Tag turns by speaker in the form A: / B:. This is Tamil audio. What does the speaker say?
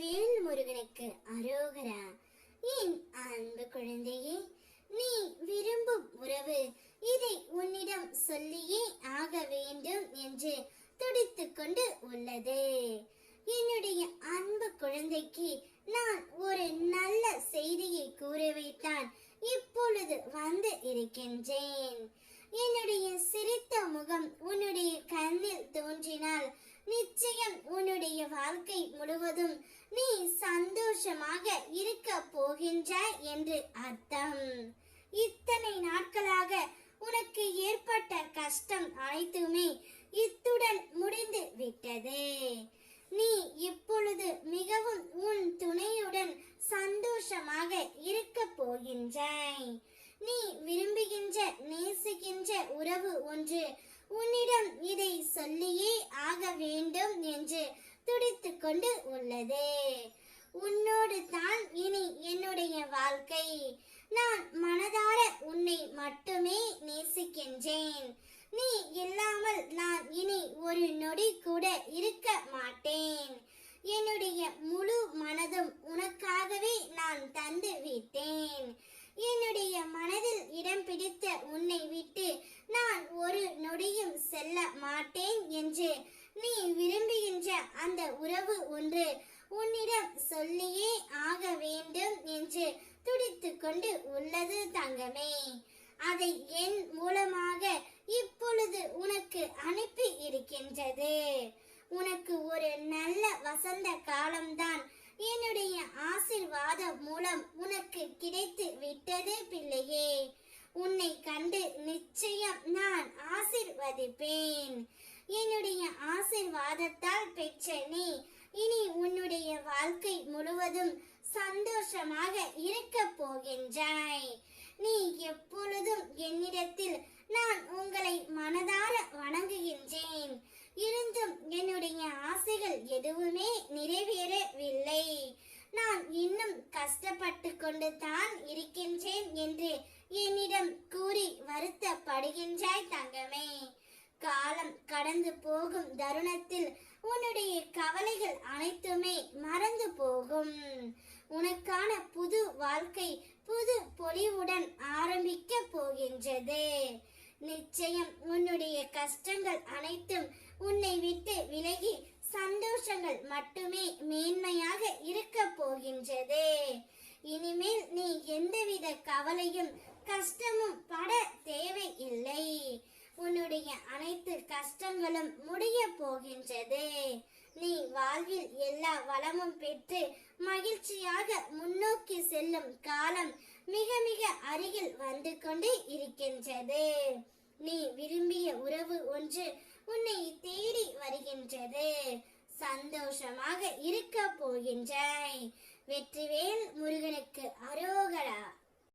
A: வேல் முருகனுக்கு அரோகரா. என் அன்பு குழந்தையே, நீ விரும்பும் உறவு இதை உன்னிடம் சொல்லியே ஆக வேண்டும் என்று துடித்துக் கொண்டு உள்ளது. என்னுடைய அன்பு குழந்தைக்கு நான் ஒரு நல்ல செய்தியை கூறவைத்தான் இப்பொழுது வந்து இருக்கின்றேன். என்னுடைய சிரித்த முகம் உன்னுடைய கண்ணில் தோன்றினால் நிச்சயம் உன்னுடைய வாழ்க்கை முழுவதும் நீ சந்தோஷமாக இருக்க போகின்றாய் என்று அர்த்தம். இத்தனை நாட்களாக உனக்கு ஏற்பட்ட கஷ்டம் அனைத்துமே இத்துடன் முடிந்து விட்டது. நீ இப்பொழுது மிகவும் உன் துணையுடன் சந்தோஷமாக இருக்க போகின்றாய். நீ விரும்புகின்ற நேசிக்கின்ற உறவு ஒன்று உன்னிடம் இதை சொல்லியே ஆக வேண்டும் என்று துடித்துக் கொண்டு உள்ளது. உன்னோடு தான் இனி என்னுடைய வாழ்க்கை. நான் மனதார உன்னை மட்டுமே நேசிக்கின்றேன். நீ இல்லாமல் நான் இனி ஒரு நொடி கூட இருக்க மாட்டேன். என்னுடைய முழு மனதும் உனக்காகவே நான் தந்து விட்டேன். என்னுடைய மனதில் இடம் பிடித்த உன்னை விட்டு நான் ஒரு நொடியும் செல்ல மாட்டேன் என்று நீ விரும்புகின்ற அந்த உறவு ஒன்று உன்னிடம் சொல்லியே ஆக வேண்டும் என்று துடித்துக் கொண்டு உள்ளது தங்கமே. அதை என் மூலமாக இப்பொழுது உனக்கு அனுப்பி இருக்கின்றது. உனக்கு ஒரு நல்ல வசந்த காலம்தான் என்னுடைய ஆசீர்வாதம் மூலம் உனக்கு கிடைத்து விட்டது பிள்ளையே. உன்னை கண்டு நிச்சயம் நான் ஆசீர்வதிப்பேன். என்னுடைய ஆசீர்வாதத்தால் பெற்ற நீ இனி உன்னுடைய வாழ்க்கை முழுவதும் சந்தோஷமாக இருக்க போகின்றாய். நீ எப்பொழுதும் என்னிடத்தில் நான் உங்களை மனதார வணங்குகின்றேன். இருந்தும் என்னுடைய ஆசைகள் எதுவுமே நிறைவேறவில்லை. நான் இன்னும் கஷ்டப்பட்டு கொண்டு தான் இருக்கின்றேன் என்று என்னிடம் கூறி வருத்தப்படுகின்றாய் தங்கமே. காலம் கடந்து போகும் தருணத்தில் உன்னுடைய கவலைகள் அனைத்துமே மறந்து போகும். உனக்கான புது வாழ்க்கை புது பொலிவுடன் ஆரம்பிக்க போகின்றது. நிச்சயம் உன்னுடைய கஷ்டங்கள் அனைத்தும் உன்னை விட்டு விலகி சந்தோஷங்கள் மட்டுமே மேன்மையாக இருக்க போகின்றது. இனிமேல் நீ எந்தவித கவலையும் கஷ்டமும் பட தேவையில்லை. உன்னுடைய அனைத்து கஷ்டங்களும் முடிய போகின்றது. நீ வாழ்வில் எல்லா வளமும் பெற்று மகிழ்ச்சியாக முன்னோக்கி செல்லும் காலம் மிக மிக அருகில் வந்து கொண்டு இருக்கின்றது. நீ விரும்பிய உறவு ஒன்று உன்னை தேடி வருகின்றது. சந்தோஷமாக இருக்க போகின்றாய். வெற்றிவேல் முருகனுக்கு அரோகரா.